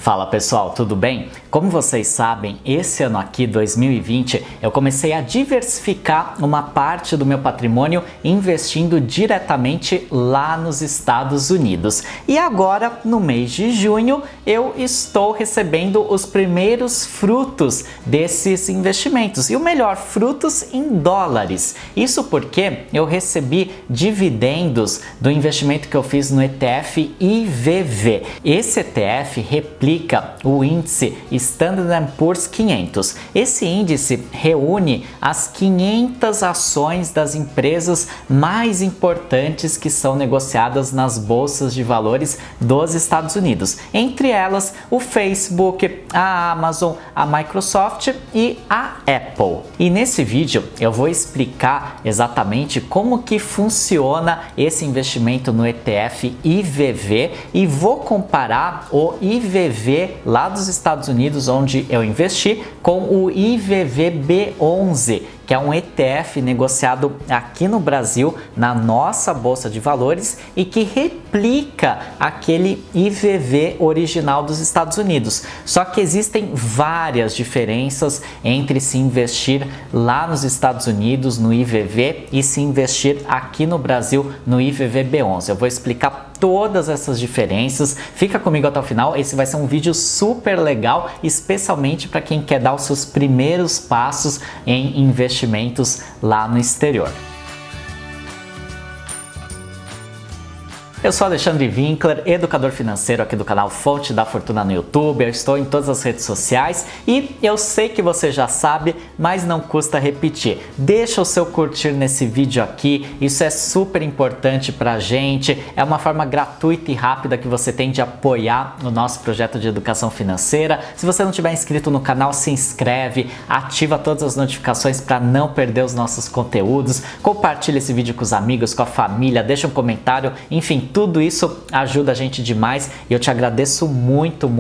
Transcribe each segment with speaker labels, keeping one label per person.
Speaker 1: Fala pessoal, tudo bem? Como vocês sabem, esse ano aqui, 2020, eu comecei a diversificar uma parte do meu patrimônio investindo diretamente lá nos Estados Unidos. E agora, no mês de junho, eu estou recebendo os primeiros frutos desses investimentos. E o melhor, frutos em dólares. Isso porque eu recebi dividendos do investimento que eu fiz no ETF IVV. Esse ETF replica o índice Standard & Poor's 500. Esse índice reúne as 500 ações das empresas mais importantes que são negociadas nas bolsas de valores dos Estados Unidos. Entre elas, o Facebook, a Amazon, a Microsoft e a Apple. E nesse vídeo eu vou explicar exatamente como que funciona esse investimento no ETF IVV e vou comparar o IVV lá dos Estados Unidos, onde eu investi, com o IVVB11, que é um ETF negociado aqui no Brasil, na nossa Bolsa de Valores, e que replica aquele IVV original dos Estados Unidos. Só que existem várias diferenças entre se investir lá nos Estados Unidos, no IVV, e se investir aqui no Brasil, no IVVB11. Eu vou explicar todas essas diferenças. Fica comigo até o final, esse vai ser um vídeo super legal, especialmente para quem quer dar os seus primeiros passos em investimentos lá no exterior. Eu sou Alexandre Winkler, educador financeiro aqui do canal Fonte da Fortuna no YouTube. Eu estou em todas as redes sociais e eu sei que você já sabe, mas não custa repetir. Deixa o seu curtir nesse vídeo aqui, isso é super importante pra gente. É uma forma gratuita e rápida que você tem de apoiar o nosso projeto de educação financeira. Se você não tiver inscrito no canal, se inscreve, ativa todas as notificações para não perder os nossos conteúdos. Compartilha esse vídeo com os amigos, com a família, deixa um comentário, enfim, tudo isso ajuda a gente demais e eu te agradeço muito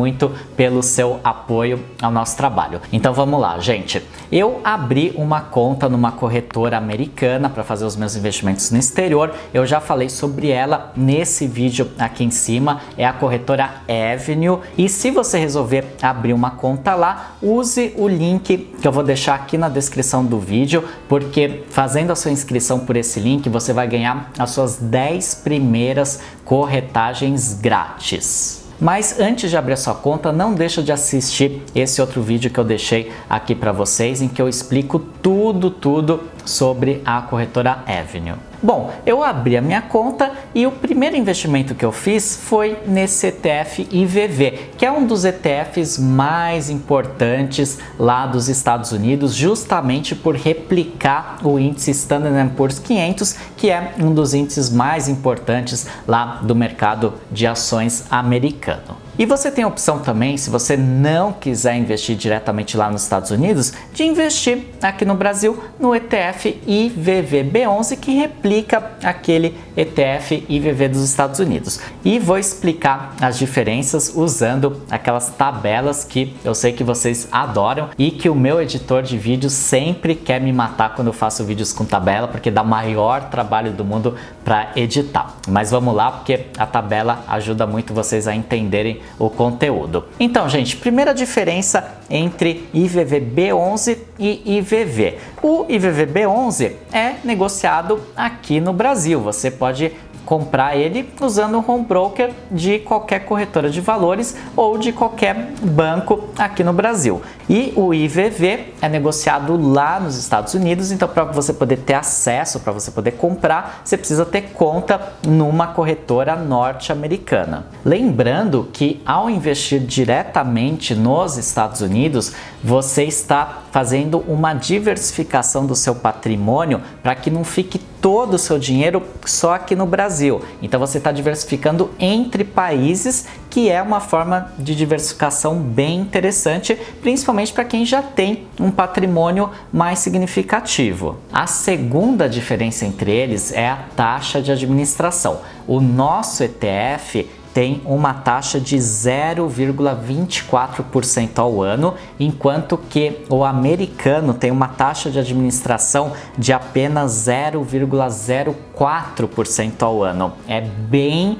Speaker 1: pelo seu apoio ao nosso trabalho. Então vamos lá, gente. Eu abri uma conta numa corretora americana para fazer os meus investimentos no exterior. Eu já falei sobre ela nesse vídeo aqui em cima. É a corretora Avenue. E se você resolver abrir uma conta lá, use o link que eu vou deixar aqui na descrição do vídeo, porque fazendo a sua inscrição por esse link, você vai ganhar as suas 10 primeiras corretagens grátis. Mas antes de abrir a sua conta, não deixa de assistir esse outro vídeo que eu deixei aqui para vocês, em que eu explico tudo sobre a corretora Avenue. Bom, eu abri a minha conta e o primeiro investimento que eu fiz foi nesse ETF IVV, que é um dos ETFs mais importantes lá dos Estados Unidos, justamente por replicar o índice Standard & Poor's 500, que é um dos índices mais importantes lá do mercado de ações americano. E você tem a opção também, se você não quiser investir diretamente lá nos Estados Unidos, de investir aqui no Brasil no ETF IVVB11, que replica aquele ETF IVV dos Estados Unidos. E vou explicar as diferenças usando aquelas tabelas que eu sei que vocês adoram e que o meu editor de vídeos sempre quer me matar quando eu faço vídeos com tabela, porque dá o maior trabalho do mundo para editar. Mas vamos lá, porque a tabela ajuda muito vocês a entenderem o conteúdo. Então, gente, primeira diferença entre IVVB11 e IVV. O IVVB11 é negociado aqui no Brasil. Você pode comprar ele usando o home broker de qualquer corretora de valores ou de qualquer banco aqui no Brasil. E o IVV é negociado lá nos Estados Unidos, então para você poder ter acesso, para você poder comprar, você precisa ter conta numa corretora norte-americana. Lembrando que ao investir diretamente nos Estados Unidos, você está fazendo uma diversificação do seu patrimônio para que não fique todo o seu dinheiro só aqui no Brasil. Então você está diversificando entre países, que é uma forma de diversificação bem interessante, principalmente para quem já tem um patrimônio mais significativo. A segunda diferença entre eles é a taxa de administração. O nosso ETF tem uma taxa de 0,24% ao ano, enquanto que o americano tem uma taxa de administração de apenas 0,04% ao ano. É bem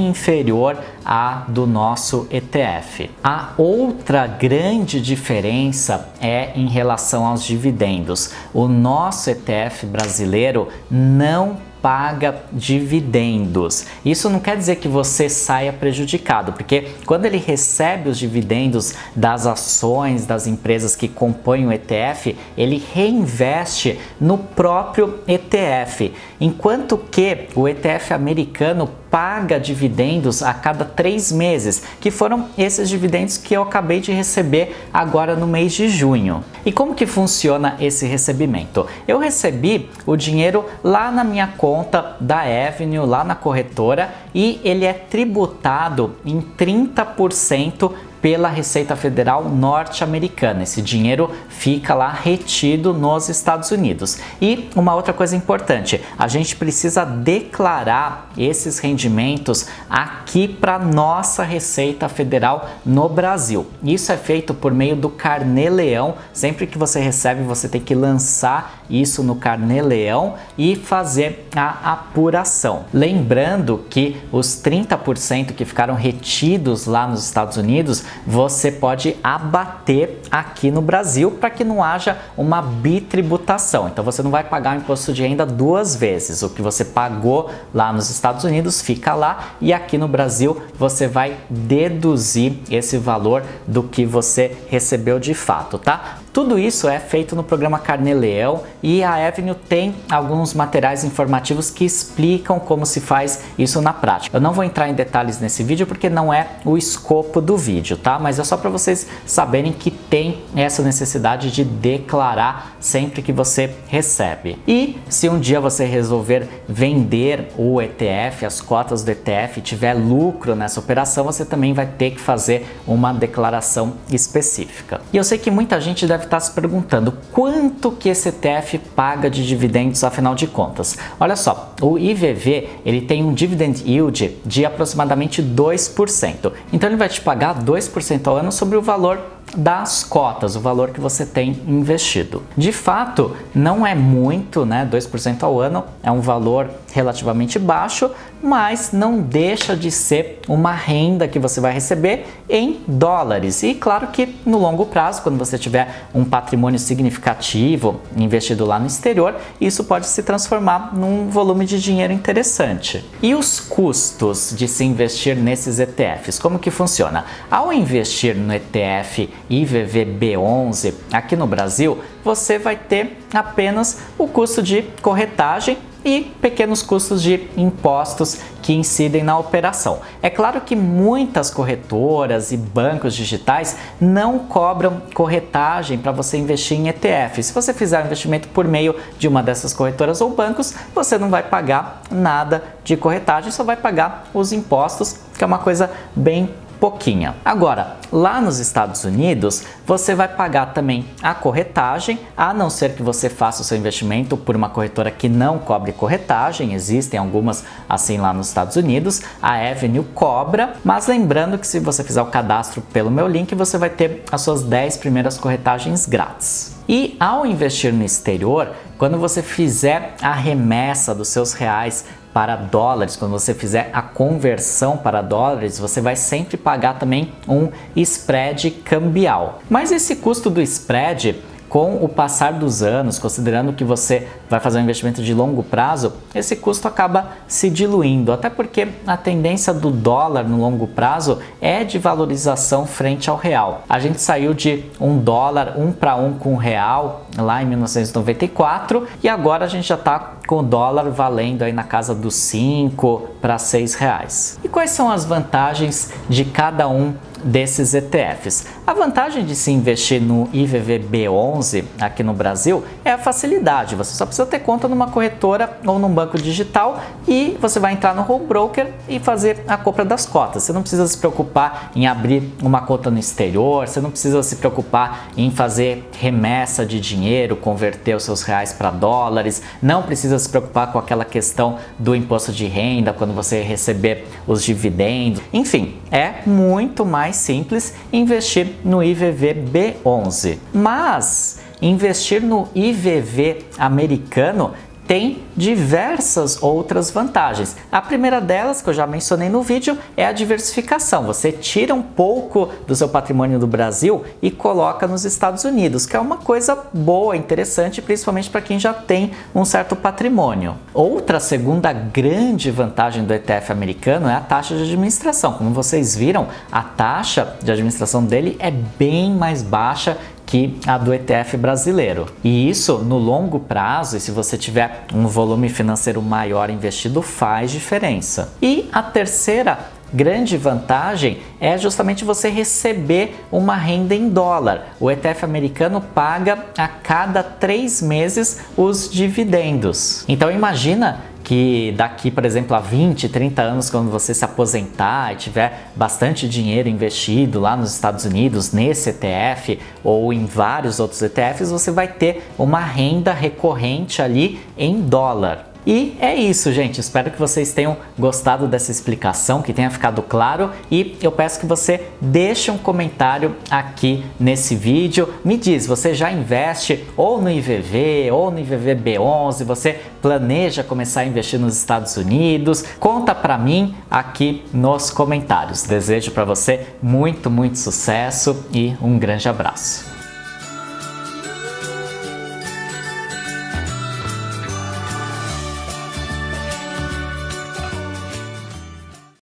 Speaker 1: inferior à do nosso ETF. A outra grande diferença é em relação aos dividendos. O nosso ETF brasileiro não paga dividendos. Isso não quer dizer que você saia prejudicado, porque quando ele recebe os dividendos das ações das empresas que compõem o ETF, ele reinveste no próprio ETF, enquanto que o ETF americano paga dividendos a cada 3 meses, que foram esses dividendos que eu acabei de receber agora no mês de junho. E como que funciona esse recebimento? Eu recebi o dinheiro lá na minha conta da Avenue, lá na corretora, e ele é tributado em 30% pela Receita Federal norte-americana. Esse dinheiro fica lá retido nos Estados Unidos. E uma outra coisa importante, a gente precisa declarar esses rendimentos aqui para nossa Receita Federal no Brasil. Isso é feito por meio do Carnê-Leão. Sempre que você recebe, você tem que lançar isso no Carnê-Leão e fazer a apuração. Lembrando que os 30% que ficaram retidos lá nos Estados Unidos, você pode abater aqui no Brasil para que não haja uma bitributação. Então você não vai pagar o imposto de renda 2 vezes. O que você pagou lá nos Estados Unidos fica lá e aqui no Brasil você vai deduzir esse valor do que você recebeu de fato, tá? Tudo isso é feito no programa Carnê-Leão e a Avenue tem alguns materiais informativos que explicam como se faz isso na prática. Eu não vou entrar em detalhes nesse vídeo porque não é o escopo do vídeo, tá? Mas é só para vocês saberem que tem essa necessidade de declarar sempre que você recebe. E se um dia você resolver vender o ETF, as cotas do ETF, e tiver lucro nessa operação, você também vai ter que fazer uma declaração específica. E eu sei que muita gente deve estar se perguntando quanto que esse ETF paga de dividendos, afinal de contas. Olha só, o IVV ele tem um dividend yield de aproximadamente 2%. Então ele vai te pagar 2% ao ano sobre o valor das cotas, o valor que você tem investido. De fato, não é muito, né? 2% ao ano é um valor relativamente baixo, mas não deixa de ser uma renda que você vai receber em dólares. E claro que no longo prazo, quando você tiver um patrimônio significativo investido lá no exterior, isso pode se transformar num volume de dinheiro interessante. E os custos de se investir nesses ETFs, como que funciona? Ao investir no ETF IVVB11 aqui no Brasil, você vai ter apenas o custo de corretagem e pequenos custos de impostos que incidem na operação. É claro que muitas corretoras e bancos digitais não cobram corretagem para você investir em ETF. Se você fizer um investimento por meio de uma dessas corretoras ou bancos, você não vai pagar nada de corretagem, só vai pagar os impostos, que é uma coisa bem pouquinha. Agora, lá nos Estados Unidos, você vai pagar também a corretagem, a não ser que você faça o seu investimento por uma corretora que não cobre corretagem. Existem algumas assim lá nos Estados Unidos. A Avenue cobra, mas lembrando que se você fizer o cadastro pelo meu link, você vai ter as suas 10 primeiras corretagens grátis. E ao investir no exterior, quando você fizer a remessa dos seus reais para dólares, quando você fizer a conversão para dólares, você vai sempre pagar também um spread cambial. Mas esse custo do spread, com o passar dos anos, considerando que você vai fazer um investimento de longo prazo, esse custo acaba se diluindo, até porque a tendência do dólar no longo prazo é de valorização frente ao real. A gente saiu de um dólar 1 para 1 com o real lá em 1994 e agora a gente já está com o dólar valendo aí na casa dos 5 para 6 reais. E quais são as vantagens de cada um desses ETFs. A vantagem de se investir no IVVB11 aqui no Brasil é a facilidade. Você só precisa ter conta numa corretora ou num banco digital e você vai entrar no home broker e fazer a compra das cotas. Você não precisa se preocupar em abrir uma conta no exterior, você não precisa se preocupar em fazer remessa de dinheiro, converter os seus reais para dólares, não precisa se preocupar com aquela questão do imposto de renda quando você receber os dividendos. Enfim, é muito mais simples investir no IVVB11. Mas investir no IVV americano tem diversas outras vantagens. A primeira delas, que eu já mencionei no vídeo, é a diversificação. Você tira um pouco do seu patrimônio do Brasil e coloca nos Estados Unidos, que é uma coisa boa, interessante, principalmente para quem já tem um certo patrimônio. Outra segunda grande vantagem do ETF americano é a taxa de administração. Como vocês viram, a taxa de administração dele é bem mais baixa que a do ETF brasileiro. E isso, no longo prazo, e se você tiver um volume financeiro maior investido, faz diferença. E a terceira grande vantagem é justamente você receber uma renda em dólar. O ETF americano paga a cada 3 meses os dividendos. Então imagina que daqui, por exemplo, a 20, 30 anos, quando você se aposentar e tiver bastante dinheiro investido lá nos Estados Unidos, nesse ETF ou em vários outros ETFs, você vai ter uma renda recorrente ali em dólar. E é isso, gente. Espero que vocês tenham gostado dessa explicação, que tenha ficado claro, e eu peço que você deixe um comentário aqui nesse vídeo. Me diz, você já investe ou no IVV ou no IVVB11? Você planeja começar a investir nos Estados Unidos? Conta pra mim aqui nos comentários. Desejo para você muito sucesso e um grande abraço.